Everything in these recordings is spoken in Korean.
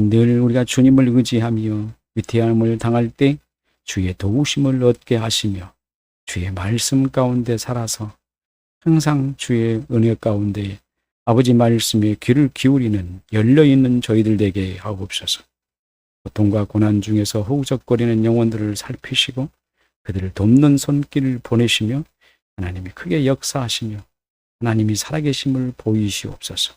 늘 우리가 주님을 의지하며 위태함을 당할 때 주의 도우심을 얻게 하시며 주의 말씀 가운데 살아서 항상 주의 은혜 가운데 아버지 말씀에 귀를 기울이는 열려있는 저희들 되게 하옵소서. 고통과 고난 중에서 허우적거리는 영혼들을 살피시고 그들을 돕는 손길을 보내시며 하나님이 크게 역사하시며 하나님이 살아계심을 보이시옵소서.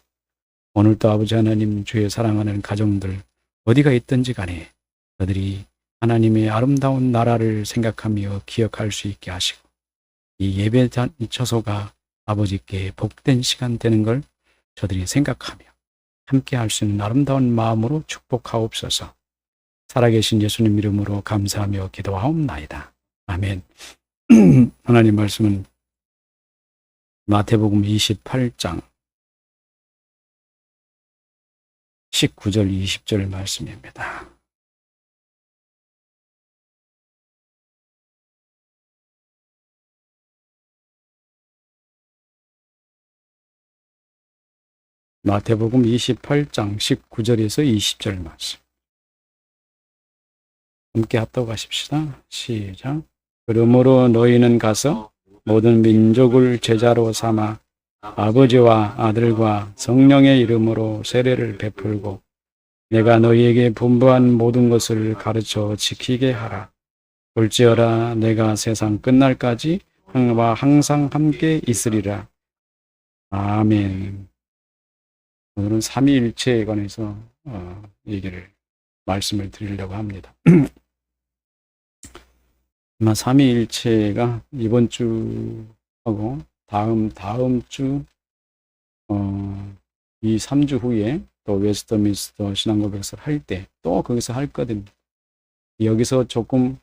오늘도 아버지 하나님 주의 사랑하는 가정들 어디가 있든지 간에 그들이 하나님의 아름다운 나라를 생각하며 기억할 수 있게 하시고 이 예배 처소가 아버지께 복된 시간 되는 걸 저들이 생각하며 함께 할 수 있는 아름다운 마음으로 축복하옵소서. 살아계신 예수님 이름으로 감사하며 기도하옵나이다. 아멘. 하나님 말씀은 마태복음 28장 19절 20절 말씀입니다. 마태복음 28장 19절에서 20절 말씀. 함께 합독하십시다. 시작. 그러므로 너희는 가서 모든 민족을 제자로 삼아 아버지와 아들과 성령의 이름으로 세례를 베풀고 내가 너희에게 분부한 모든 것을 가르쳐 지키게 하라. 볼지어다 내가 세상 끝날까지 항상 함께 있으리라. 아멘. 오늘은 삼위일체에 관해서 말씀을 드리려고 합니다. 아마 삼위일체가 이번 주하고 다음 주 이 3주 후에 또 웨스트민스터 신앙고백서를 할 때 또 거기서 할 거거든요. 여기서 조금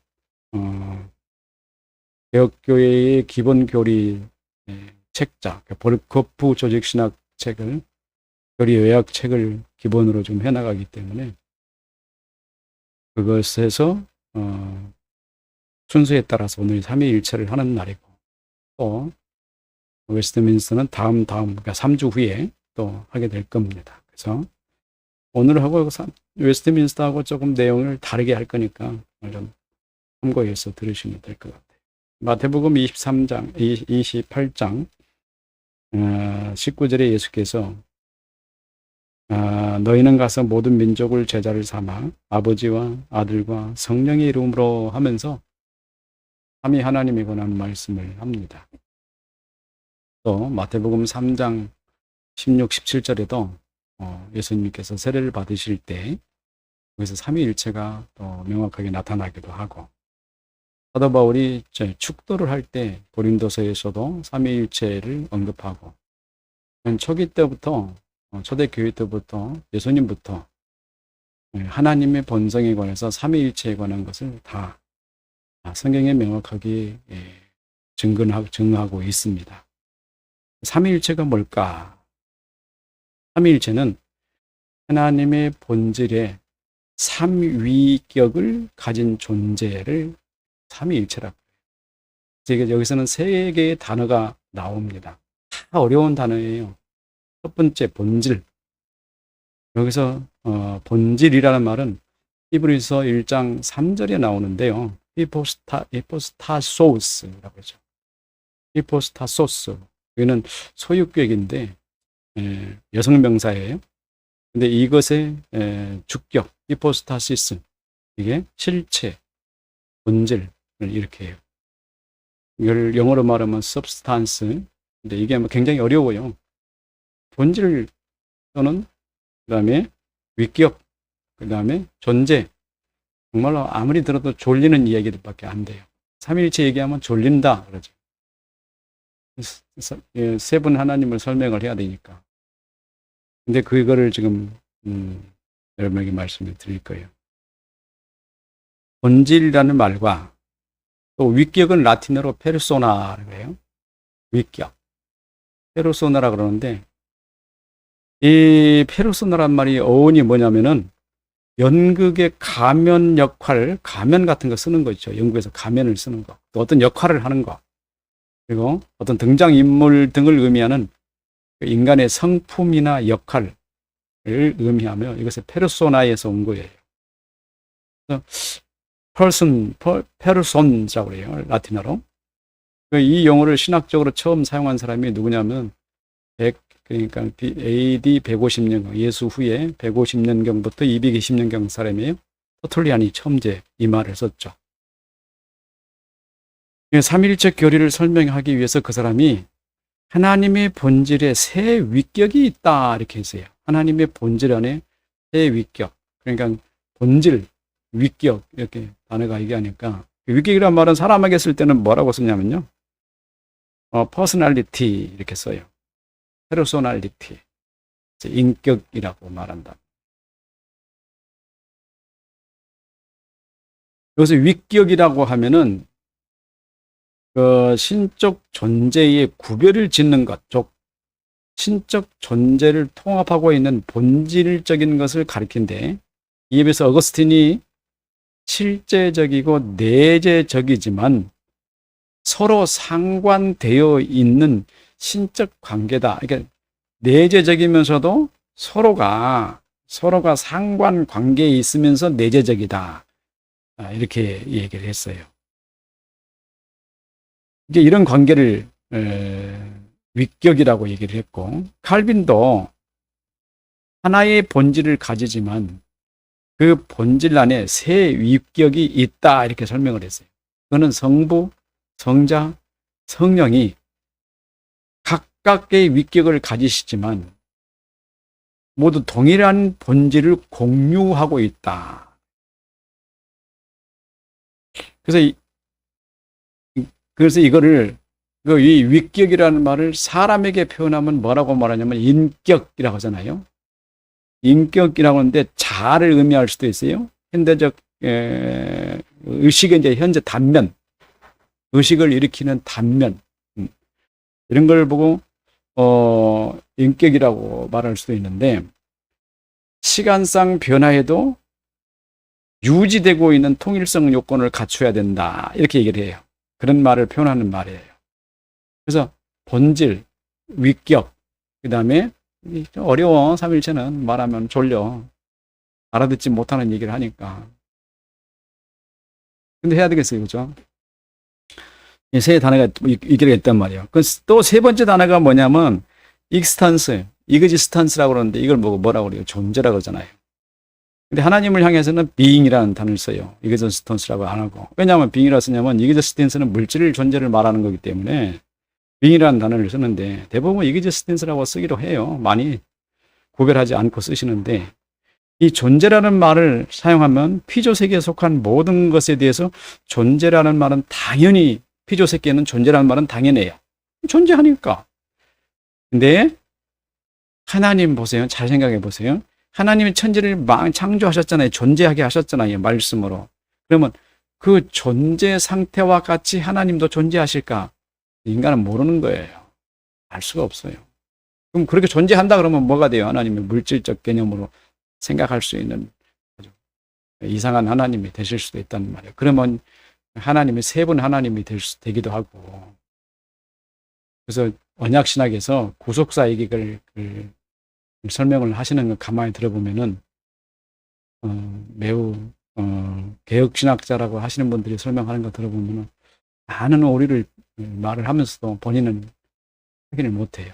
개혁교회의 기본 교리 책자, 볼커프 조직신학 책을 교리 요약 책을 기본으로 좀 해나가기 때문에 그것에서 순서에 따라서 오늘 3위일체를 하는 날이고 또 웨스트민스터는 그러니까 3주 후에 또 하게 될 겁니다. 그래서 오늘하고 웨스트민스터하고 조금 내용을 다르게 할 거니까 좀 참고해서 들으시면 될 것 같아요. 마태복음 28장 19절에 예수께서 너희는 가서 모든 민족을 제자를 삼아 아버지와 아들과 성령의 이름으로 하면서 삼위 하나님에 관한 말씀을 합니다. 또 마태복음 3장 16, 17절에도 예수님께서 세례를 받으실 때 거기서 삼위일체가 또 명확하게 나타나기도 하고 사도 바울이 축도를 할 때 고린도서에서도 삼위일체를 언급하고 초기 때부터 초대교회 때부터 예수님부터 하나님의 본성에 관해서 삼위일체에 관한 것을 다 성경에 명확하게 증거하고 있습니다. 삼위일체가 뭘까? 삼위일체는 하나님의 본질의 삼위격을 가진 존재를 삼위일체라고 해요. 여기서는 세 개의 단어가 나옵니다. 다 어려운 단어예요. 첫 번째 본질. 여기서 본질이라는 말은 히브리서 1장 3절에 나오는데요. 히포스타소스라고 하죠. 히포스타소스. 여기는 소유격인데 여성 명사예요. 근데 이것의 주격, 히포스타시스, 이게 실체, 본질을 이렇게 해요. 이걸 영어로 말하면 substance. 근데 이게 굉장히 어려워요. 본질 또는 그다음에 위격, 그다음에 존재. 정말로 아무리 들어도 졸리는 이야기들밖에 안 돼요. 삼위일체 얘기하면 졸린다 그러죠. 세 분 하나님을 설명을 해야 되니까. 근데 그거를 지금 여러분에게 말씀을 드릴 거예요. 본질이라는 말과 또 위격은 라틴어로 페르소나라고 해요. 위격. 페르소나라 그러는데 이 페르소나란 말이 어원이 뭐냐면은 연극의 가면 역할, 가면 같은 거 쓰는 거 있죠. 연극에서 가면을 쓰는 거. 또 어떤 역할을 하는 거. 그리고 어떤 등장인물 등을 의미하는 인간의 성품이나 역할을 의미하며 이것의 페르소나에서 온 거예요. 그래서 페르손이라고 그래요. 라틴어로. 이 용어를 신학적으로 처음 사용한 사람이 누구냐면 그러니까 AD 150년경, 예수 후에 150년경부터 220년경 사람이에요. 터툴리안이 처음제 이 말을 썼죠. 삼위일체 교리를 설명하기 위해서 그 사람이 하나님의 본질에 세 위격이 있다 이렇게 했어요. 하나님의 본질 안에 세 위격, 그러니까 본질, 위격 이렇게 단어가 얘기하니까 위격이란 말은 사람에게 쓸 때는 뭐라고 쓰냐면요. 퍼스널리티 이렇게 써요. 페르소널리티, 인격이라고 말한다. 여기서 위격이라고 하면은 그 신적 존재의 구별을 짓는 것, 즉 신적 존재를 통합하고 있는 본질적인 것을 가리킨데, 이에 비해서 어거스틴이 실제적이고 내재적이지만 서로 상관되어 있는 신적 관계다. 그러니까 내재적이면서도 서로가 상관관계에 있으면서 내재적이다. 이렇게 얘기를 했어요. 이게 이런 관계를 위격이라고 얘기를 했고, 칼빈도 하나의 본질을 가지지만 그 본질 안에 세 위격이 있다 이렇게 설명을 했어요. 그거는 성부, 성자, 성령이 각각의 위격을 가지시지만 모두 동일한 본질을 공유하고 있다. 그래서 이거를 이 위격이라는 말을 사람에게 표현하면 뭐라고 말하냐면 인격이라고 하잖아요. 인격이라고 하는데 자아를 의미할 수도 있어요. 현대적 의식의 이제 현재 단면, 의식을 일으키는 단면, 이런 걸 보고 인격이라고 말할 수도 있는데, 시간상 변화에도 유지되고 있는 통일성 요건을 갖춰야 된다 이렇게 얘기를 해요. 그런 말을 표현하는 말이에요. 그래서 본질, 위격, 그 다음에 어려워. 삼일체는 말하면 졸려. 알아듣지 못하는 얘기를 하니까. 근데 해야 되겠어요. 그죠? 이 세 단어가 있기로 했단 말이에요. 또 세 번째 단어가 뭐냐면 익스탄스, 이그지스탄스라고 그러는데 이걸 뭐라고 그래요? 존재라고 그러잖아요. 근데 하나님을 향해서는 being이라는 단어를 써요. 이그지스턴스라고 안 하고. 왜냐하면 being이라고 쓰냐면 이그지스턴스는 물질 존재를 말하는 거기 때문에 being이라는 단어를 쓰는데 대부분 이그지스턴스라고 쓰기로 해요. 많이 구별하지 않고 쓰시는데, 이 존재라는 말을 사용하면 피조세계에 속한 모든 것에 대해서 존재라는 말은 당연히, 피조세계에는 존재라는 말은 당연해요. 존재하니까. 근데 하나님 보세요. 잘 생각해 보세요. 하나님이 천지를 창조하셨잖아요. 존재하게 하셨잖아요. 말씀으로. 그러면 그 존재 상태와 같이 하나님도 존재하실까? 인간은 모르는 거예요. 알 수가 없어요. 그럼 그렇게 존재한다 그러면 뭐가 돼요? 하나님의 물질적 개념으로 생각할 수 있는 아주 이상한 하나님이 되실 수도 있단 말이에요. 그러면 하나님이 세 분 하나님이 되기도 하고. 그래서 언약신학에서 구속사 얘기를 설명을 하시는 걸 가만히 들어보면은 매우 개혁신학자라고 하시는 분들이 설명하는 거 들어보면은 많은 오리를 말을 하면서도 본인은 확인을 못해요.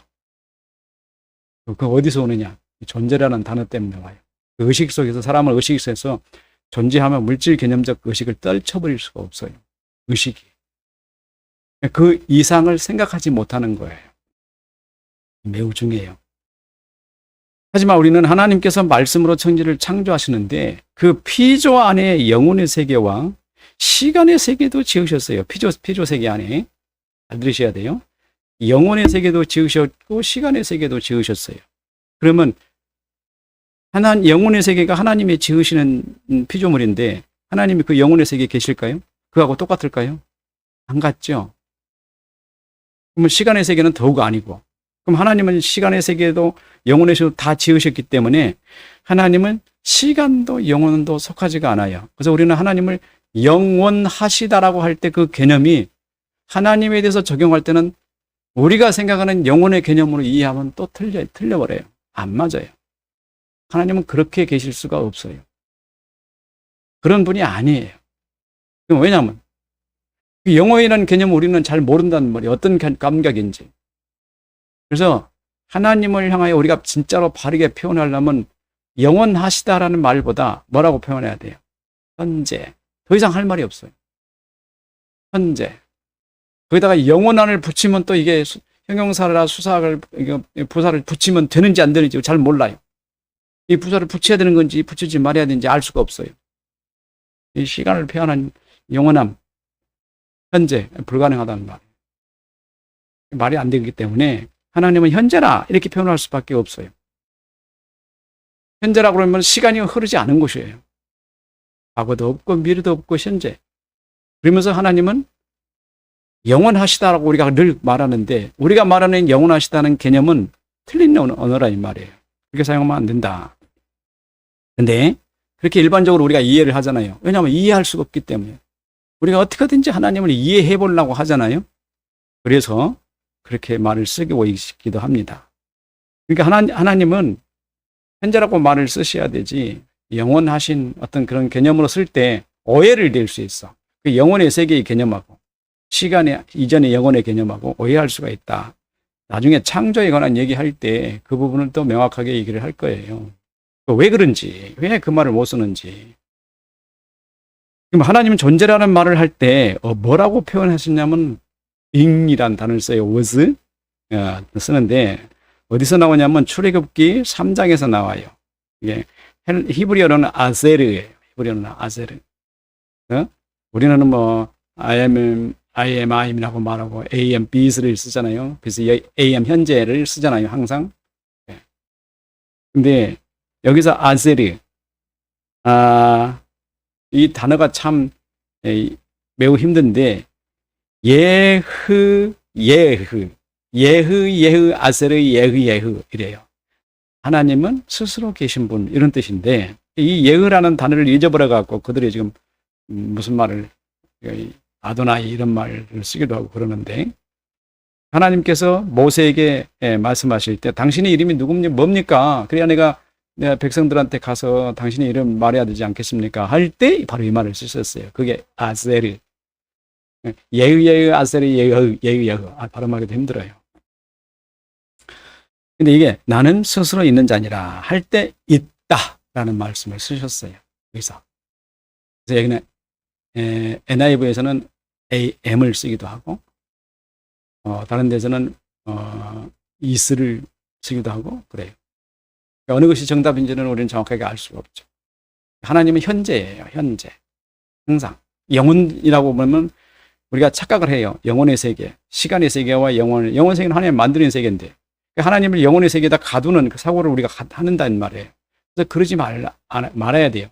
그 어디서 오느냐? 존재라는 단어 때문에 와요. 그 의식 속에서, 사람을 의식 속에서 존재하면 물질 개념적 의식을 떨쳐버릴 수가 없어요. 의식이. 그 이상을 생각하지 못하는 거예요. 매우 중요해요. 하지만 우리는 하나님께서 말씀으로 천지를 창조하시는데 그 피조 안에 영혼의 세계와 시간의 세계도 지으셨어요. 피조 세계 안에. 잘 들으셔야 돼요. 영혼의 세계도 지으셨고 시간의 세계도 지으셨어요. 그러면 영혼의 세계가 하나님이 지으시는 피조물인데 하나님이 그 영혼의 세계에 계실까요? 그거하고 똑같을까요? 안 같죠? 그러면 시간의 세계는 더욱 아니고, 그럼 하나님은 시간의 세계도 영혼의 세계도 다 지으셨기 때문에 하나님은 시간도 영혼도 속하지가 않아요. 그래서 우리는 하나님을 영원하시다라고 할 때 그 개념이 하나님에 대해서 적용할 때는 우리가 생각하는 영혼의 개념으로 이해하면 또 틀려버려요. 안 맞아요. 하나님은 그렇게 계실 수가 없어요. 그런 분이 아니에요. 왜냐하면 영원이라는 개념을 우리는 잘 모른다는 말이에요. 어떤 감각인지. 그래서 하나님을 향하여 우리가 진짜로 바르게 표현하려면 영원하시다라는 말보다 뭐라고 표현해야 돼요? 현재. 더 이상 할 말이 없어요. 현재. 거기다가 영원한을 붙이면 또 이게 형용사라 수사를, 부사를 붙이면 되는지 안 되는지 잘 몰라요. 이 부사를 붙여야 되는 건지 붙이지 말아야 되는지 알 수가 없어요. 이 시간을 표현한 영원함, 현재, 불가능하다는 말이에요. 말이 안 되기 때문에 하나님은 현재라 이렇게 표현할 수밖에 없어요. 현재라고 그러면 시간이 흐르지 않은 곳이에요. 과거도 없고 미래도 없고 현재. 그러면서 하나님은 영원하시다라고 우리가 늘 말하는데 우리가 말하는 영원하시다는 개념은 틀린 언어라 이 말이에요. 그렇게 사용하면 안 된다. 근데 그렇게 일반적으로 우리가 이해를 하잖아요. 왜냐하면 이해할 수가 없기 때문에. 우리가 어떻게든지 하나님을 이해해 보려고 하잖아요. 그래서 그렇게 말을 쓰고 있기도 합니다. 그러니까 하나님은 현재라고 말을 쓰셔야 되지 영원하신 어떤 그런 개념으로 쓸 때 오해를 낼 수 있어. 그 영혼의 세계의 개념하고 시간의 이전의 영혼의 개념하고 오해할 수가 있다. 나중에 창조에 관한 얘기할 때 그 부분을 또 명확하게 얘기를 할 거예요. 왜 그런지, 왜 그 말을 못 쓰는지. 그럼 하나님은 존재라는 말을 할 때 뭐라고 표현하셨냐면 being이라는 단어를 써요. was 쓰는데 어디서 나오냐면 출애굽기 3장에서 나와요. 이게 히브리어로는 아세르예요. 히브리어로는 아세르. 우리는 뭐 I am I'이라고 말하고 I am bees를 쓰잖아요. 그래서 I am 현재를 쓰잖아요. 항상. 근데 여기서 아세르 이 단어가 참 매우 힘든데 예흐 아세르 예흐 이래요. 하나님은 스스로 계신 분 이런 뜻인데 이 예흐라는 단어를 잊어버려 갖고 그들이 지금 무슨 말을 아도나이 이런 말을 쓰기도 하고 그러는데 하나님께서 모세에게 말씀하실 때 당신의 이름이 뭡니까? 그래야 내가 백성들한테 가서 당신의 이름 말해야 되지 않겠습니까? 할 때 바로 이 말을 쓰셨어요. 그게 아세르. 예흐 아세르 예흐 발음하기도 힘들어요. 근데 이게 나는 스스로 있는 자니라 할 때 있다라는 말씀을 쓰셨어요. 여기서. 그래서 여기는 NIV에서는 AM을 쓰기도 하고 다른 데서는 is를 쓰기도 하고 그래요. 어느 것이 정답인지는 우리는 정확하게 알 수가 없죠. 하나님은 현재예요. 현재. 항상. 영혼이라고 보면 우리가 착각을 해요. 영혼의 세계, 시간의 세계와 영혼의 세계는 하나님 만드는 세계인데 하나님을 영혼의 세계에다 가두는 그 사고를 우리가 한다는 말이에요. 그래서 그러지 말아야 돼요.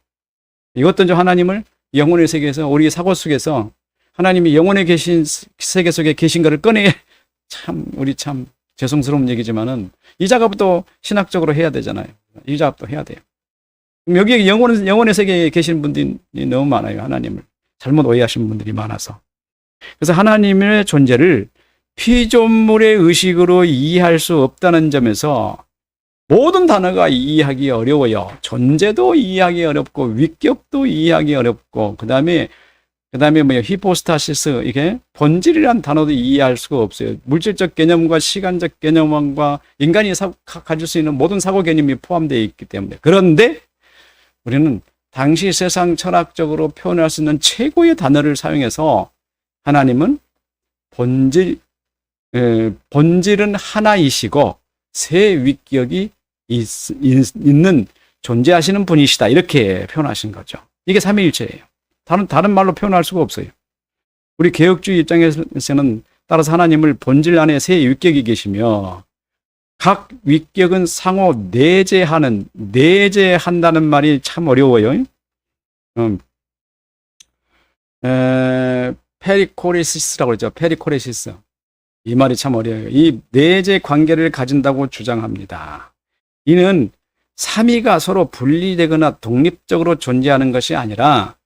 이것도 좀 하나님을 영혼의 세계에서 우리 사고 속에서 하나님이 영혼에 계신 세계 속에 계신 것을 우리 참 죄송스러운 얘기지만은 이 작업도 신학적으로 해야 되잖아요. 이 작업도 해야 돼요. 여기에 영혼의 세계에 계신 분들이 너무 많아요. 하나님을 잘못 오해하신 분들이 많아서. 그래서 하나님의 존재를 피조물의 의식으로 이해할 수 없다는 점에서 모든 단어가 이해하기 어려워요. 존재도 이해하기 어렵고 위격도 이해하기 어렵고 그다음에 뭐 히포스타시스 이게 본질이란 단어도 이해할 수가 없어요. 물질적 개념과 시간적 개념과 인간이 가질 수 있는 모든 사고 개념이 포함되어 있기 때문에 그런데 우리는 당시 세상 철학적으로 표현할 수 있는 최고의 단어를 사용해서 하나님은 본질은 하나이시고 새 위격이 있는 존재하시는 분이시다 이렇게 표현하신 거죠. 이게 삼위일체예요. 다른 말로 표현할 수가 없어요. 우리 개혁주의 입장에서는 따라서 하나님을 본질 안에 새 위격이 계시며 각 위격은 상호 내재한다는 말이 참 어려워요. 페리코레시스라고 그러죠. 페리코레시스. 이 말이 참 어려워요. 이 내재 관계를 가진다고 주장합니다. 이는 삼위가 서로 분리되거나 독립적으로 존재하는 것이 아니라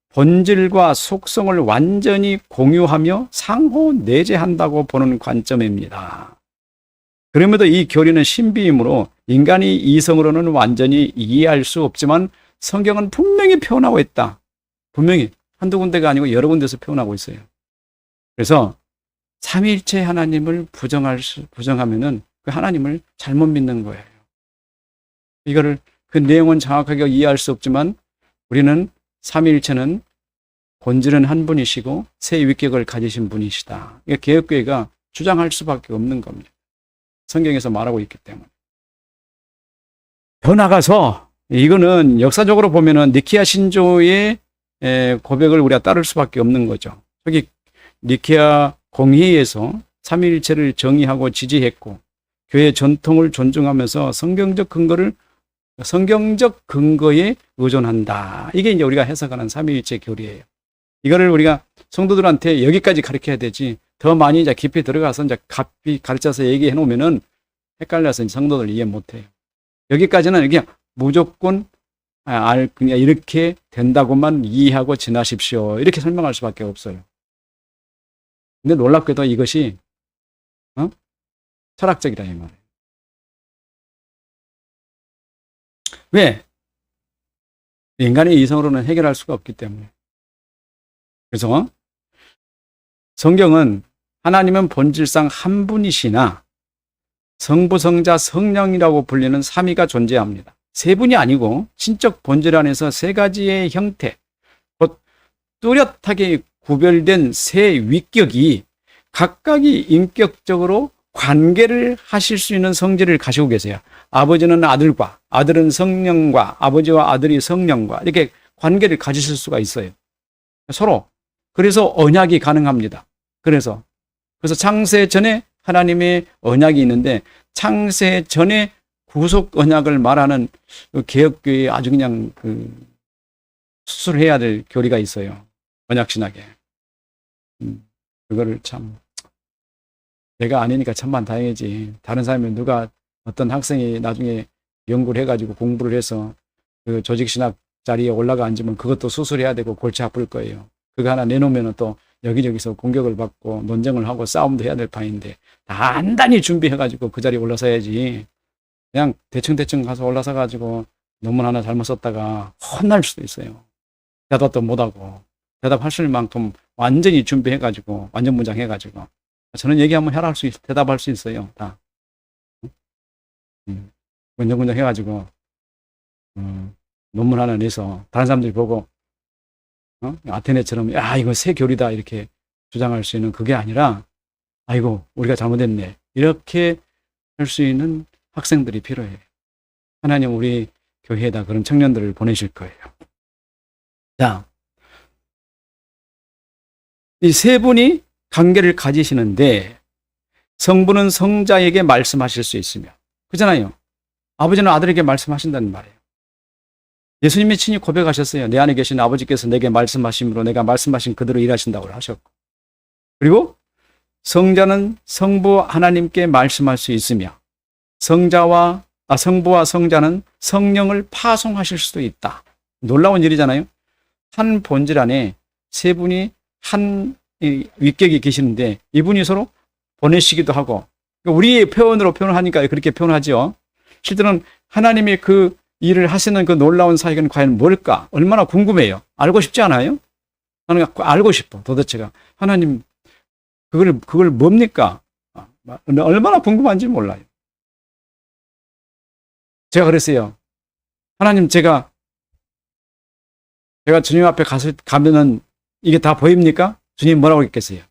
본질과 속성을 완전히 공유하며 상호 내재한다고 보는 관점입니다. 그럼에도 이 교리는 신비이므로 인간이 이성으로는 완전히 이해할 수 없지만 성경은 분명히 표현하고 있다. 분명히 한두 군데가 아니고 여러 군데서 표현하고 있어요. 그래서 삼위일체 하나님을 부정하면은 그 하나님을 잘못 믿는 거예요. 이거를 그 내용은 정확하게 이해할 수 없지만 우리는 삼위일체는 본질은 한 분이시고 세 위격을 가지신 분이시다. 이게 개혁교회가 주장할 수밖에 없는 겁니다. 성경에서 말하고 있기 때문에. 더 나가서 이거는 역사적으로 보면은 니케아 신조의 고백을 우리가 따를 수밖에 없는 거죠. 저기 니케아 공회에서 삼위일체를 정의하고 지지했고 교회 전통을 존중하면서 성경적 근거에 의존한다. 이게 이제 우리가 해석하는 삼위일체 교리예요. 이거를 우리가 성도들한테 여기까지 가르쳐야 되지 더 많이 이제 깊이 들어가서 이제 깊이 가르쳐서 얘기해 놓으면은 헷갈려서 성도들 이해 못 해요. 여기까지는 그냥 무조건 그냥 이렇게 된다고만 이해하고 지나십시오. 이렇게 설명할 수밖에 없어요. 근데 놀랍게도 이것이 철학적이라 이 말이에요. 왜? 인간의 이성으로는 해결할 수가 없기 때문에. 그래서 성경은 하나님은 본질상 한 분이시나 성부, 성자, 성령이라고 불리는 삼위가 존재합니다. 세 분이 아니고 신적 본질 안에서 세 가지의 형태, 곧 뚜렷하게 구별된 세 위격이 각각이 인격적으로 관계를 하실 수 있는 성질을 가지고 계세요. 아버지는 아들과, 아들은 성령과, 아버지와 아들이 성령과 이렇게 관계를 가지실 수가 있어요. 서로. 그래서 언약이 가능합니다. 그래서 창세 전에 하나님의 언약이 있는데 창세 전에 구속 언약을 말하는 그 개혁교회에 아주 그냥 수술해야 될 교리가 있어요. 언약 신학에. 그거를 참 내가 아니니까 천만 다행이지. 다른 사람이 누가 어떤 학생이 나중에 연구를 해가지고 공부를 해서 그 조직신학 자리에 올라가 앉으면 그것도 수술해야 되고 골치 아플 거예요. 그거 하나 내놓으면 또 여기저기서 공격을 받고 논쟁을 하고 싸움도 해야 될 판인데 단단히 준비해가지고 그 자리에 올라서야지. 그냥 대충 가서 올라서가지고 논문 하나 잘못 썼다가 혼날 수도 있어요. 대답도 못하고 대답할 수 있는 만큼 완전히 준비해가지고 완전 문장해가지고 저는 얘기 한번 대답할 수 있어요. 다. 문장 해가지고 논문 하나 내서 다른 사람들이 보고 아테네처럼 야 이거 새 교리다 이렇게 주장할 수 있는 그게 아니라 아이고 우리가 잘못했네 이렇게 할 수 있는 학생들이 필요해요. 하나님 우리 교회에다 그런 청년들을 보내실 거예요. 자, 이 세 분이 관계를 가지시는데 성부는 성자에게 말씀하실 수 있으며 그렇잖아요. 아버지는 아들에게 말씀하신다는 말이에요. 예수님이 친히 고백하셨어요. 내 안에 계신 아버지께서 내게 말씀하심으로 내가 말씀하신 그대로 일하신다고 하셨고 그리고 성자는 성부 하나님께 말씀할 수 있으며 성부와 성자는 성령을 파송하실 수도 있다. 놀라운 일이잖아요. 한 본질 안에 세 분이 한 위격이 계시는데 이분이 서로 보내시기도 하고 우리의 표현으로 표현하니까 그렇게 표현하죠. 실제로는 하나님이 그 일을 하시는 그 놀라운 사역은 과연 뭘까? 얼마나 궁금해요. 알고 싶지 않아요? 나는 알고 싶어. 도대체가 하나님 그걸 뭡니까? 얼마나 궁금한지 몰라요. 제가 그랬어요. 하나님 제가 주님 앞에 가면은 이게 다 보입니까? 주님 뭐라고 했겠어요?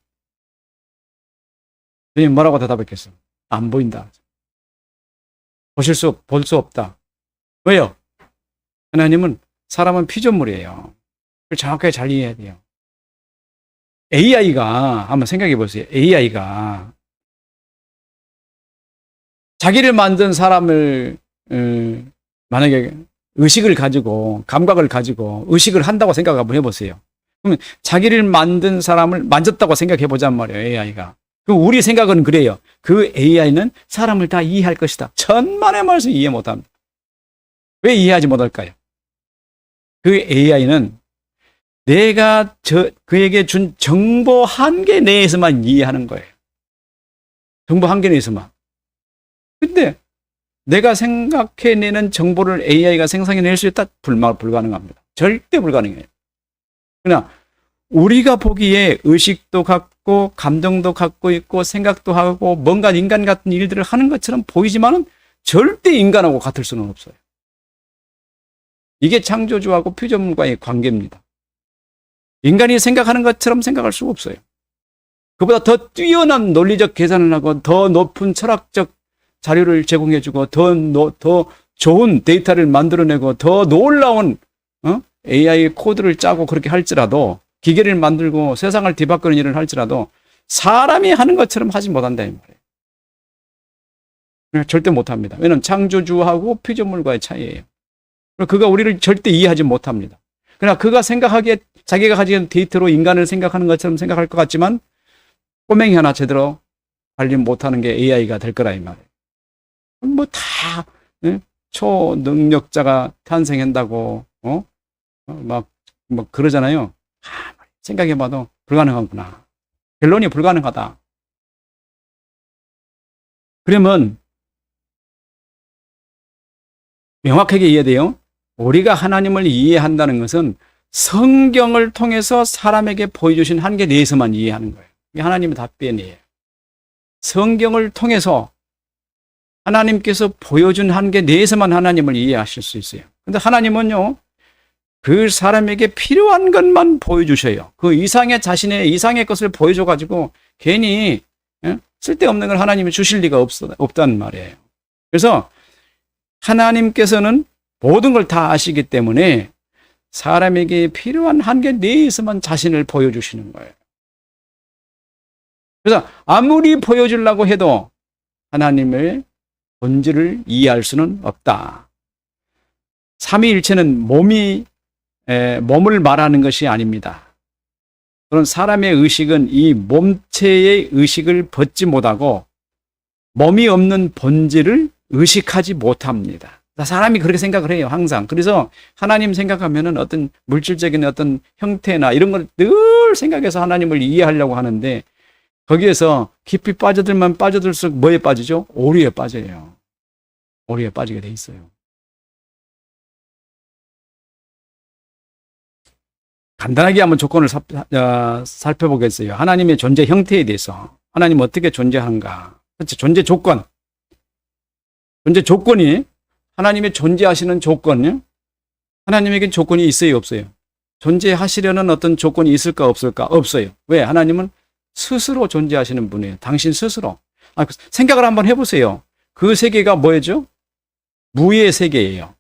주님 뭐라고 대답했겠어요? 안 보인다. 볼 수 없다. 왜요? 하나님은 사람은 피조물이에요. 그걸 정확하게 잘 이해해야 돼요. AI가 한번 생각해 보세요. AI가 자기를 만든 사람을 만약에 의식을 가지고 감각을 가지고 의식을 한다고 생각 한번 해보세요. 그러면 자기를 만든 사람을 만졌다고 생각해 보자는 말이에요. AI가. 그럼 우리 생각은 그래요. 그 AI는 사람을 다 이해할 것이다. 천만의 말씀 이해 못합니다. 왜 이해하지 못할까요? 그 AI는 내가 그에게 준 정보 한계 내에서만 이해하는 거예요. 정보 한계 내에서만. 근데 내가 생각해내는 정보를 AI가 생성해낼 수 있다? 불가능합니다. 절대 불가능해요. 그러나 우리가 보기에 의식도 갖고 감정도 갖고 있고 생각도 하고 뭔가 인간 같은 일들을 하는 것처럼 보이지만은 절대 인간하고 같을 수는 없어요. 이게 창조주하고 피조물과의 관계입니다. 인간이 생각하는 것처럼 생각할 수가 없어요. 그보다 더 뛰어난 논리적 계산을 하고 더 높은 철학적 자료를 제공해주고 더 좋은 데이터를 만들어내고 더 놀라운 AI 코드를 짜고 그렇게 할지라도 기계를 만들고 세상을 뒤바꾸는 일을 할지라도 사람이 하는 것처럼 하지 못한다 이 말이에요. 절대 못합니다. 왜냐하면 창조주하고 피조물과의 차이예요. 그가 우리를 절대 이해하지 못합니다. 그러나 그가 생각하기에 자기가 가진 데이터로 인간을 생각하는 것처럼 생각할 것 같지만 꼬맹이 하나 제대로 관리 못하는 게 AI가 될 거라 이 말이에요. 뭐 다 초능력자가 탄생한다고 막 그러잖아요. 생각해봐도 불가능하구나. 결론이 불가능하다. 그러면 명확하게 이해돼요. 우리가 하나님을 이해한다는 것은 성경을 통해서 사람에게 보여주신 한계 내에서만 이해하는 거예요. 이게 하나님의 답변이에요. 성경을 통해서 하나님께서 보여준 한계 내에서만 하나님을 이해하실 수 있어요. 근데 하나님은요, 그 사람에게 필요한 것만 보여주셔요. 그 이상의 이상의 것을 보여줘가지고 괜히 쓸데없는 걸 하나님이 주실 리가 없다는 말이에요. 그래서 하나님께서는 모든 걸 다 아시기 때문에 사람에게 필요한 한계 내에서만 자신을 보여주시는 거예요. 그래서 아무리 보여주려고 해도 하나님의 본질을 이해할 수는 없다. 삼위일체는 몸을 말하는 것이 아닙니다. 그런 사람의 의식은 이 몸체의 의식을 벗지 못하고 몸이 없는 본질을 의식하지 못합니다. 사람이 그렇게 생각을 해요, 항상. 그래서 하나님 생각하면은 어떤 물질적인 어떤 형태나 이런 걸 늘 생각해서 하나님을 이해하려고 하는데 거기에서 깊이 빠져들면 빠져들수록 뭐에 빠지죠? 오류에 빠져요. 오류에 빠지게 돼 있어요. 간단하게 한번 조건을 살펴보겠어요. 하나님의 존재 형태에 대해서. 하나님 어떻게 존재하는가. 그렇죠. 존재 조건. 존재 조건이 하나님의 존재하시는 조건요. 하나님에게 조건이 있어요, 없어요? 존재하시려는 어떤 조건이 있을까, 없을까? 없어요. 왜? 하나님은 스스로 존재하시는 분이에요. 당신 스스로. 생각을 한번 해보세요. 그 세계가 뭐죠? 무의 세계예요.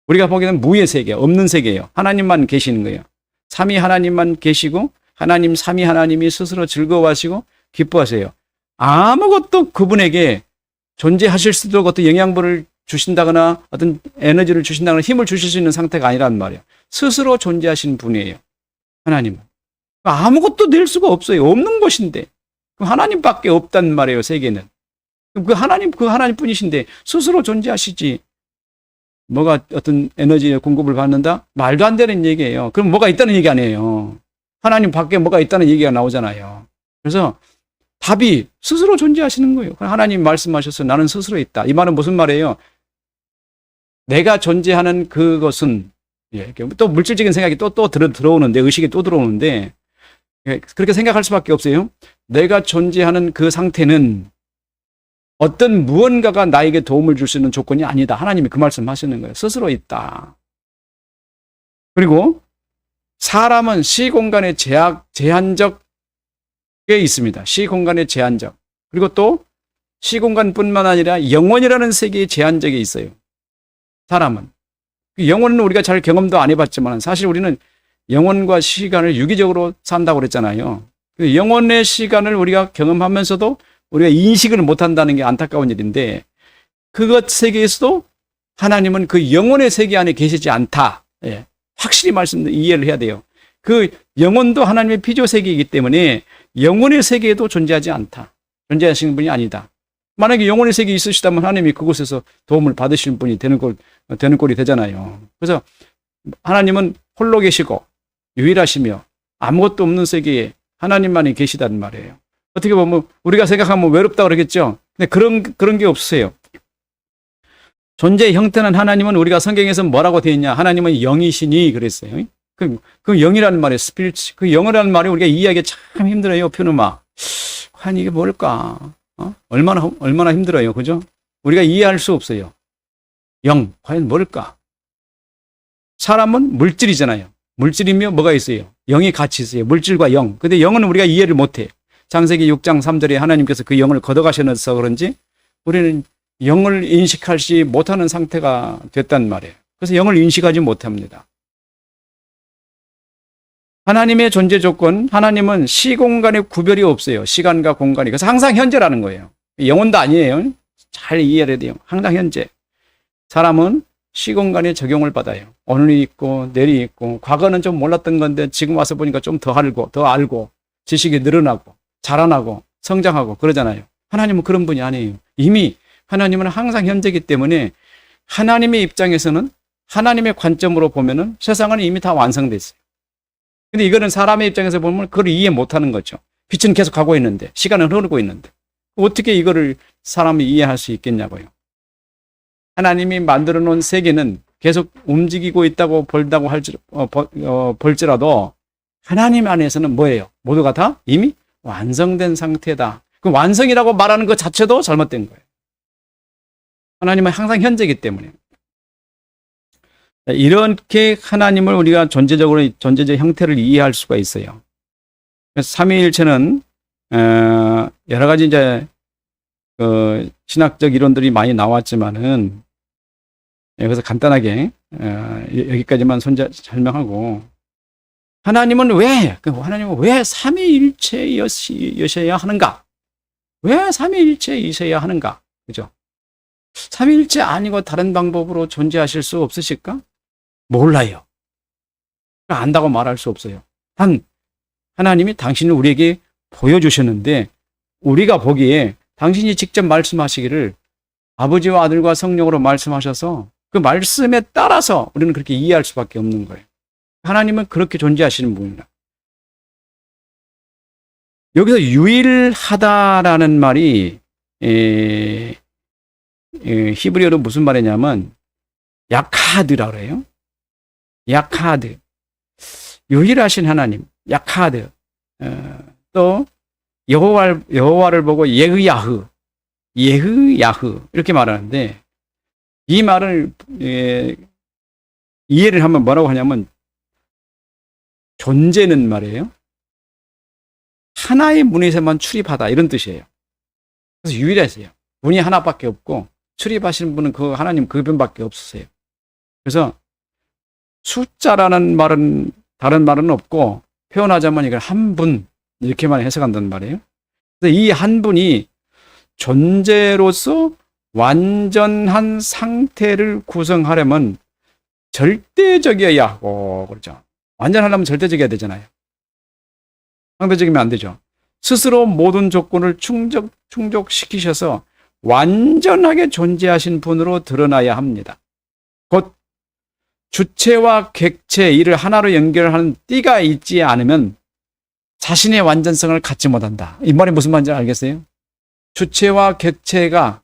우리가 보기에는 무의 세계, 없는 세계예요. 하나님만 계시는 거예요. 삼위 하나님만 계시고 하나님, 삼위 하나님이 스스로 즐거워하시고 기뻐하세요. 아무것도 그분에게 존재하실 수도 없고 어떤 영양분을 주신다거나 어떤 에너지를 주신다거나 힘을 주실 수 있는 상태가 아니란 말이에요. 스스로 존재하시는 분이에요. 하나님은. 아무것도 낼 수가 없어요. 없는 것인데. 하나님밖에 없단 말이에요, 세계는. 그 하나님뿐이신데 스스로 존재하시지. 뭐가 어떤 에너지의 공급을 받는다? 말도 안 되는 얘기예요. 그럼 뭐가 있다는 얘기 아니에요. 하나님 밖에 뭐가 있다는 얘기가 나오잖아요. 그래서 답이 스스로 존재하시는 거예요. 하나님 말씀하셔서 나는 스스로 있다. 이 말은 무슨 말이에요? 내가 존재하는 그것은 또 물질적인 생각이 또 들어오는데 의식이 또 들어오는데 그렇게 생각할 수밖에 없어요. 내가 존재하는 그 상태는 어떤 무언가가 나에게 도움을 줄 수 있는 조건이 아니다. 하나님이 그 말씀 하시는 거예요. 스스로 있다. 그리고 사람은 시공간의 제한적에 있습니다. 시공간의 제한적. 그리고 또 시공간뿐만 아니라 영혼이라는 세계의 제한적이 있어요. 사람은. 영혼은 우리가 잘 경험도 안 해봤지만 사실 우리는 영혼과 시간을 유기적으로 산다고 그랬잖아요. 영혼의 시간을 우리가 경험하면서도 우리가 인식을 못한다는 게 안타까운 일인데 그것 세계에서도 하나님은 그 영혼의 세계 안에 계시지 않다. 확실히 이해를 해야 돼요. 그 영혼도 하나님의 피조 세계이기 때문에 영혼의 세계에도 존재하지 않다. 존재하시는 분이 아니다. 만약에 영혼의 세계에 있으시다면 하나님이 그곳에서 도움을 받으시는 분이 되는 꼴이 되잖아요. 그래서 하나님은 홀로 계시고 유일하시며 아무것도 없는 세계에 하나님만이 계시다는 말이에요. 어떻게 보면 우리가 생각하면 외롭다 그러겠죠. 근데 그런 게 없어요. 존재의 형태는 하나님은 우리가 성경에서 뭐라고 되어 있냐? 하나님은 영이시니 그랬어요. 그 영이라는 말이 스피리트, 그 영이라는 말이 우리가 이해하기 참 힘들어요. 표누마. 과연 이게 뭘까? 얼마나 힘들어요. 그죠? 우리가 이해할 수 없어요. 영, 과연 뭘까? 사람은 물질이잖아요. 물질이며 뭐가 있어요? 영이 같이 있어요. 물질과 영. 근데 영은 우리가 이해를 못해. 창세기 6장 3절에 하나님께서 그 영을 걷어가셔서 그런지 우리는 영을 인식하지 못하는 상태가 됐단 말이에요. 그래서 영을 인식하지 못합니다. 하나님의 존재 조건, 하나님은 시공간의 구별이 없어요. 시간과 공간이. 그래서 항상 현재라는 거예요. 영혼도 아니에요. 잘 이해해야 돼요. 항상 현재. 사람은 시공간에 적용을 받아요. 오늘이 있고 내일이 있고 과거는 좀 몰랐던 건데 지금 와서 보니까 좀 더 알고 지식이 늘어나고 자라나고 성장하고 그러잖아요. 하나님은 그런 분이 아니에요. 이미 하나님은 항상 현재이기 때문에 하나님의 입장에서는 하나님의 관점으로 보면은 세상은 이미 다 완성돼 있어요. 근데 이거는 사람의 입장에서 보면 그걸 이해 못하는 거죠. 빛은 계속 가고 있는데 시간은 흐르고 있는데 어떻게 이거를 사람이 이해할 수 있겠냐고요. 하나님이 만들어 놓은 세계는 계속 움직이고 있다고 볼지라도 하나님 안에서는 뭐예요? 모두가 다 이미 완성된 상태다. 그 완성이라고 말하는 것 자체도 잘못된 거예요. 하나님은 항상 현재이기 때문에. 이렇게 하나님을 우리가 존재적 형태를 이해할 수가 있어요. 그래서 삼위일체는 여러 가지 이제 신학적 이론들이 많이 나왔지만은 여기서 간단하게 여기까지만 설명하고 하나님은 왜 삼위일체여셔야 하는가? 왜 삼위일체이셔야 하는가? 그죠? 삼위일체 아니고 다른 방법으로 존재하실 수 없으실까? 몰라요. 안다고 말할 수 없어요. 단 하나님이 당신을 우리에게 보여주셨는데 우리가 보기에 당신이 직접 말씀하시기를 아버지와 아들과 성령으로 말씀하셔서 그 말씀에 따라서 우리는 그렇게 이해할 수밖에 없는 거예요. 하나님은 그렇게 존재하시는 분이다. 여기서 유일하다라는 말이 히브리어로 무슨 말이냐면 야카드라 그래요. 야카드. 유일하신 하나님. 야카드. 또 여호와를 보고 예흐야흐 이렇게 말하는데 이 말을 이해를 하면 뭐라고 하냐면 존재는 말이에요. 하나의 문에서만 출입하다 이런 뜻이에요. 그래서 유일하세요. 문이 하나밖에 없고 출입하시는 분은 그 하나님 그 분밖에 없으세요. 그래서 숫자라는 말은 다른 말은 없고 표현하자면 이걸 한 분 이렇게만 해석한다는 말이에요. 그래서 이 한 분이 존재로서 완전한 상태를 구성하려면 절대적이어야 하고 그렇죠. 완전하려면 절대적이어야 되잖아요. 상대적이면 안 되죠. 스스로 모든 조건을 충족시키셔서 완전하게 존재하신 분으로 드러나야 합니다. 곧 주체와 객체 이를 하나로 연결하는 띠가 있지 않으면 자신의 완전성을 갖지 못한다. 이 말이 무슨 말인지 알겠어요? 주체와 객체가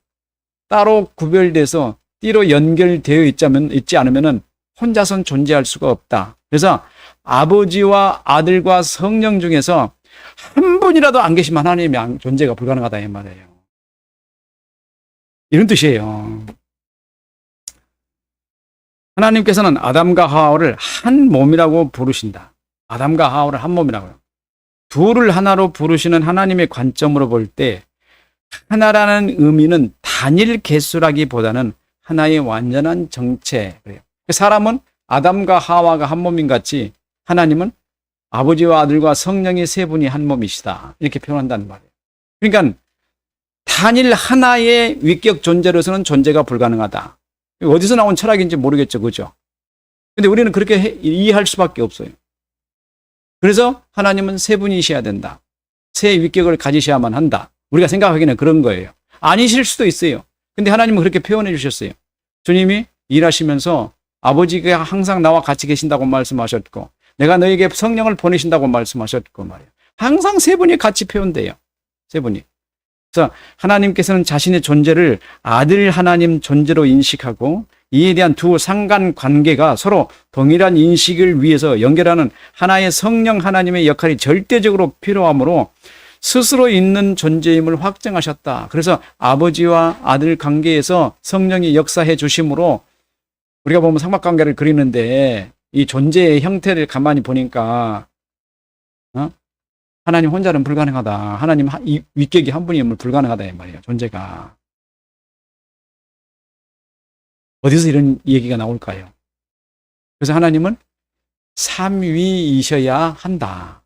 따로 구별돼서 띠로 연결되어 있지 않으면 혼자선 존재할 수가 없다. 그래서 아버지와 아들과 성령 중에서 한 분이라도 안 계시면 하나님의 존재가 불가능하다 이 말이에요. 이런 뜻이에요. 하나님께서는 아담과 하와를 한 몸이라고 부르신다. 아담과 하와를 한 몸이라고요. 둘을 하나로 부르시는 하나님의 관점으로 볼 때 하나라는 의미는 단일 개수라기보다는 하나의 완전한 정체. 그래요. 사람은 아담과 하와가 한 몸인 같이 하나님은 아버지와 아들과 성령의 세 분이 한 몸이시다. 이렇게 표현한다는 말이에요. 그러니까 단일 하나의 위격 존재로서는 존재가 불가능하다. 어디서 나온 철학인지 모르겠죠. 그죠? 근데 우리는 그렇게 이해할 수밖에 없어요. 그래서 하나님은 세 분이셔야 된다. 세 위격을 가지셔야만 한다. 우리가 생각하기는 그런 거예요. 아니실 수도 있어요. 근데 하나님은 그렇게 표현해 주셨어요. 주님이 일하시면서 아버지가 항상 나와 같이 계신다고 말씀하셨고 내가 너에게 성령을 보내신다고 말씀하셨고 말이에요. 항상 세 분이 같이 표현돼요. 세 분이. 그래서 하나님께서는 자신의 존재를 아들 하나님 존재로 인식하고 이에 대한 두 상관관계가 서로 동일한 인식을 위해서 연결하는 하나의 성령 하나님의 역할이 절대적으로 필요하므로 스스로 있는 존재임을 확증하셨다. 그래서 아버지와 아들 관계에서 성령이 역사해 주심으로 우리가 보면 삼각관계를 그리는데 이 존재의 형태를 가만히 보니까 하나님 혼자는 불가능하다. 하나님 윗격이 한 분이면 불가능하다 이 말이에요. 존재가. 어디서 이런 얘기가 나올까요? 그래서 하나님은 삼위이셔야 한다.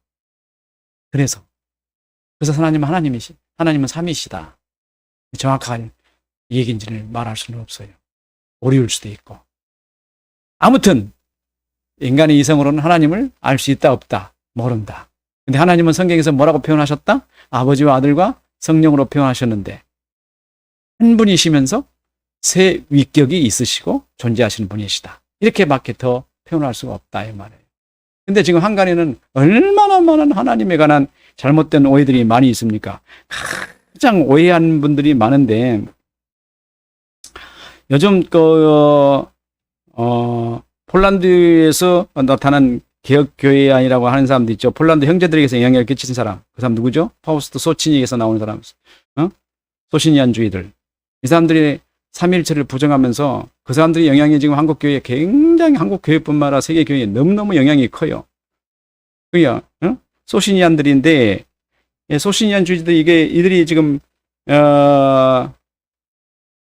그래서 하나님은 삼위시다. 정확한 얘기인지를 말할 수는 없어요. 오리울 수도 있고. 아무튼 인간의 이성으로는 하나님을 알 수 있다 없다 모른다. 근데 하나님은 성경에서 뭐라고 표현하셨다? 아버지와 아들과 성령으로 표현하셨는데 한 분이시면서 세 위격이 있으시고 존재하시는 분이시다. 이렇게밖에 더 표현할 수가 없다 이 말이에요. 근데 지금 한간에는 얼마나 많은 하나님에 관한 잘못된 오해들이 많이 있습니까? 가장 오해한 분들이 많은데 요즘 폴란드에서 나타난 개혁교회안이라고 하는 사람도 있죠. 폴란드 형제들에게서 영향을 끼친 사람. 그 사람 누구죠? 파우스트 소치니에서 나오는 사람. 소시니안주의들. 이 사람들이 삼위일체를 부정하면서 그 사람들이 영향이 지금 한국교회에 굉장히 한국교회뿐만 아니라 세계교회에 너무너무 영향이 커요. 그게 소시니안들인데 소시니안주의들 이들이 지금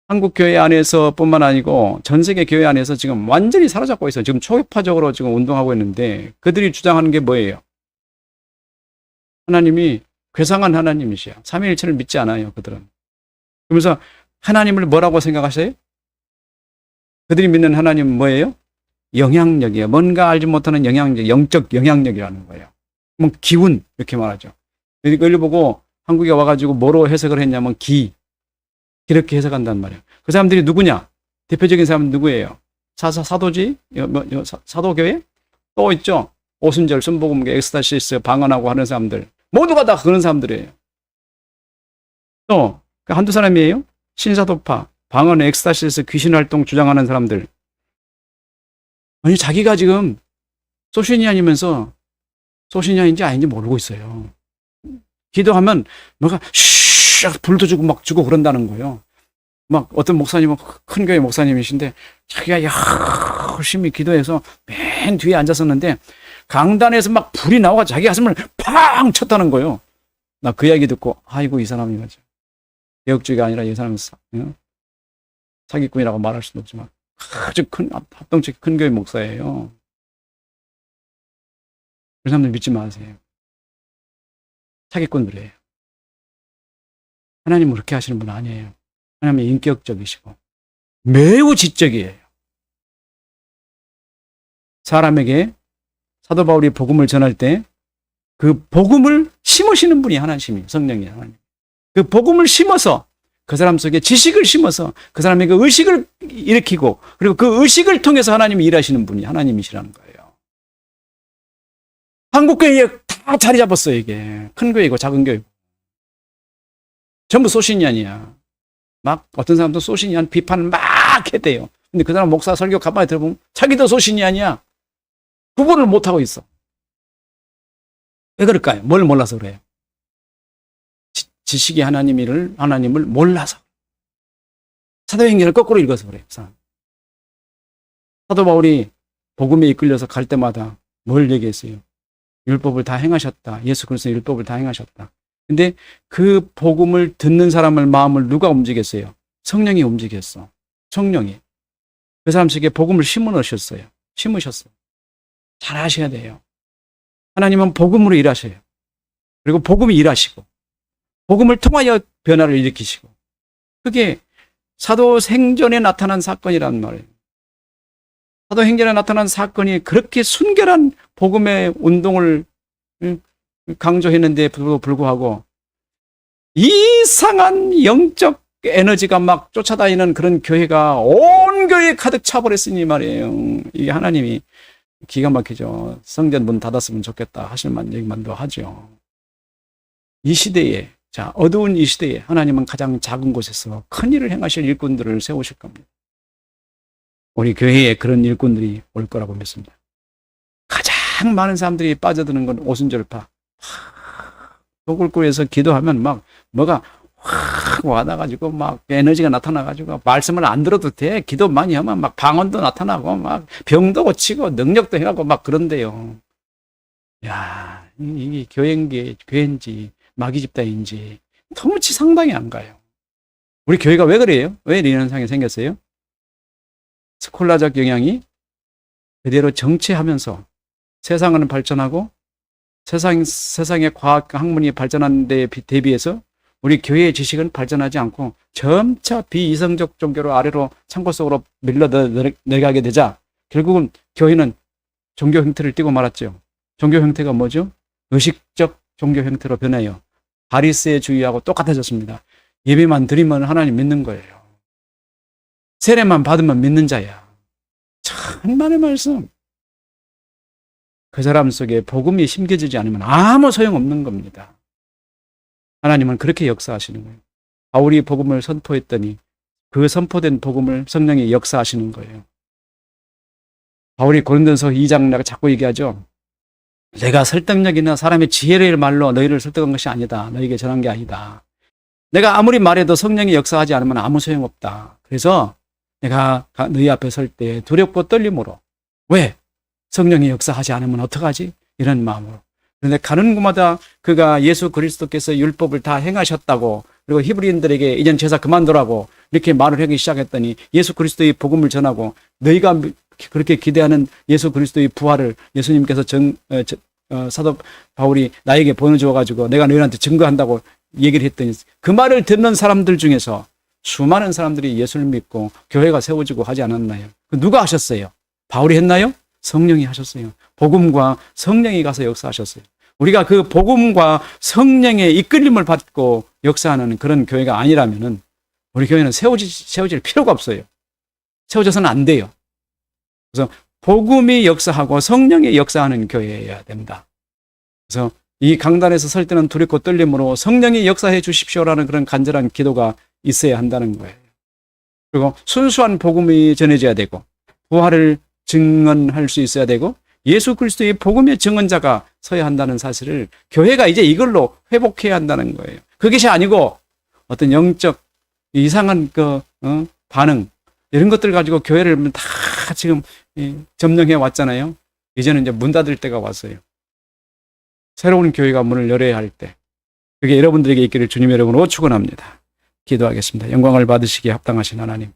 한국 교회 안에서 뿐만 아니고 전 세계 교회 안에서 지금 완전히 사로잡고 있어요. 지금 초격파적으로 지금 운동하고 있는데 그들이 주장하는 게 뭐예요? 하나님이 괴상한 하나님이시야. 삼위일체를 믿지 않아요. 그들은. 그러면서 하나님을 뭐라고 생각하세요? 그들이 믿는 하나님은 뭐예요? 영향력이에요. 뭔가 알지 못하는 영향력, 영적 영향력이라는 거예요. 뭐 기운 이렇게 말하죠. 이걸 보고 한국에 와가지고 뭐로 해석을 했냐면 이렇게 해석한단 말이에요. 그 사람들이 누구냐? 대표적인 사람은 누구예요? 사도지? 사도교회? 또 있죠? 오순절, 순복음교, 엑스타시스, 방언하고 하는 사람들. 모두가 다 그런 사람들이에요. 또 한두 사람이에요? 신사도파, 방언, 엑스타시스, 귀신활동 주장하는 사람들. 아니 자기가 지금 소시니안이면서 소시니안인지 아닌지 모르고 있어요. 기도하면 뭐가 불도 주고 막 주고 그런다는 거예요. 막 어떤 목사님은 큰 교회 목사님이신데 자기가 열심히 기도해서 맨 뒤에 앉았었는데 강단에서 막 불이 나와 자기 가슴을 팡 쳤다는 거예요. 나 그 이야기 듣고 아이고 이 사람이 맞아. 개혁주의가 아니라 이 사람은 사기꾼이라고 말할 수도 없지만 아주 큰 합동적 큰 교회 목사예요. 그 사람들 믿지 마세요. 사기꾼들이에요. 하나님은 그렇게 하시는 분 아니에요. 하나님은 인격적이시고 매우 지적이에요. 사람에게 사도 바울이 복음을 전할 때 그 복음을 심으시는 분이 하나님이 성령이에요. 하나님. 그 복음을 심어서 그 사람 속에 지식을 심어서 그 사람에게 의식을 일으키고 그리고 그 의식을 통해서 하나님이 일하시는 분이 하나님이시라는 거예요. 한국교회에 다 자리 잡았어요. 이게 큰 교회이고 작은 교회고 전부 소신이안이야. 막 어떤 사람도 소신이안 비판을 막 해대요. 근데 그 사람 목사 설교 가만히 들어보면 자기도 소신이안이야. 구분을 못하고 있어. 왜 그럴까요? 뭘 몰라서 그래요? 지식이 하나님을 몰라서. 사도행전을 거꾸로 읽어서 그래요. 사도 바울이 복음에 이끌려서 갈 때마다 뭘 얘기했어요? 율법을 다 행하셨다. 예수 그리스도의 율법을 다 행하셨다. 근데 그 복음을 듣는 사람을 마음을 누가 움직였어요? 성령이 움직였어. 성령이. 그 사람 속에 복음을 심으셨어요. 잘 하셔야 돼요. 하나님은 복음으로 일하셔요. 그리고 복음이 일하시고 복음을 통하여 변화를 일으키시고 그게 사도행전에 나타난 사건이란 말이에요. 사도행전에 나타난 사건이 그렇게 순결한 복음의 운동을 강조했는데도 불구하고 이상한 영적 에너지가 막 쫓아다니는 그런 교회가 온 교회에 가득 차버렸으니 말이에요. 이게 하나님이 기가 막히죠. 성전 문 닫았으면 좋겠다 하실 만 얘기만도 하죠. 이 시대에 자, 어두운 이 시대에 하나님은 가장 작은 곳에서 큰 일을 행하실 일꾼들을 세우실 겁니다. 우리 교회에 그런 일꾼들이 올 거라고 믿습니다. 가장 많은 사람들이 빠져드는 건 오순절파. 소굴구에서 기도하면 막 뭐가 확 와닿아가지고 막 에너지가 나타나가지고 말씀을 안 들어도 돼. 기도 많이 하면 막 방언도 나타나고 막 병도 고치고 능력도 해가고 막 그런데요. 야, 이게 교회인지 마귀 집단인지 도무지 상당히 안 가요. 우리 교회가 왜 그래요? 왜 이런 현상이 생겼어요? 스콜라적 영향이 그대로 정체하면서 세상은 발전하고 세상의 과학 학문이 발전하는 데 대비해서 우리 교회의 지식은 발전하지 않고 점차 비이성적 종교로 아래로 창고 속으로 밀려 내려가게 되자 결국은 교회는 종교 형태를 띠고 말았죠. 종교 형태가 뭐죠? 의식적 종교 형태로 변해요. 바리새주의하고 똑같아졌습니다. 예배만 드리면 하나님 믿는 거예요. 세례만 받으면 믿는 자야. 천만의 말씀. 그 사람 속에 복음이 심겨지지 않으면 아무 소용없는 겁니다. 하나님은 그렇게 역사하시는 거예요. 바울이 복음을 선포했더니 그 선포된 복음을 성령이 역사하시는 거예요. 바울이 고린도서 2장 내가 자꾸 얘기하죠. 내가 설득력이나 사람의 지혜를 말로 너희를 설득한 것이 아니다. 너희에게 전한 게 아니다. 내가 아무리 말해도 성령이 역사하지 않으면 아무 소용없다. 그래서 내가 너희 앞에 설 때 두렵고 떨림으로 왜? 성령이 역사하지 않으면 어떡하지? 이런 마음으로. 그런데 가는 곳마다 그가 예수 그리스도께서 율법을 다 행하셨다고 그리고 히브리인들에게 이젠 제사 그만두라고 이렇게 말을 하기 시작했더니 예수 그리스도의 복음을 전하고 너희가 그렇게 기대하는 예수 그리스도의 부활을 예수님께서 사도 바울이 나에게 보여주어가지고 내가 너희한테 증거한다고 얘기를 했더니 그 말을 듣는 사람들 중에서 수많은 사람들이 예수를 믿고 교회가 세워지고 하지 않았나요? 누가 하셨어요? 바울이 했나요? 성령이 하셨어요. 복음과 성령이 가서 역사하셨어요. 우리가 그 복음과 성령의 이끌림을 받고 역사하는 그런 교회가 아니라면은 우리 교회는 세워질 필요가 없어요. 세워져서는 안 돼요. 그래서 복음이 역사하고 성령이 역사하는 교회여야 됩니다. 그래서 이 강단에서 설 때는 두렵고 떨림으로 성령이 역사해 주십시오라는 그런 간절한 기도가 있어야 한다는 거예요. 그리고 순수한 복음이 전해져야 되고 부활을 증언할 수 있어야 되고 예수 그리스도의 복음의 증언자가 서야 한다는 사실을 교회가 이제 이걸로 회복해야 한다는 거예요. 그것이 아니고 어떤 영적 이상한 반응 이런 것들 가지고 교회를 다 지금 점령해 왔잖아요. 이제는 이제 문 닫을 때가 왔어요. 새로운 교회가 문을 열어야 할 때 그게 여러분들에게 있기를 주님의 이름으로 축원합니다. 기도하겠습니다. 영광을 받으시기에 합당하신 하나님,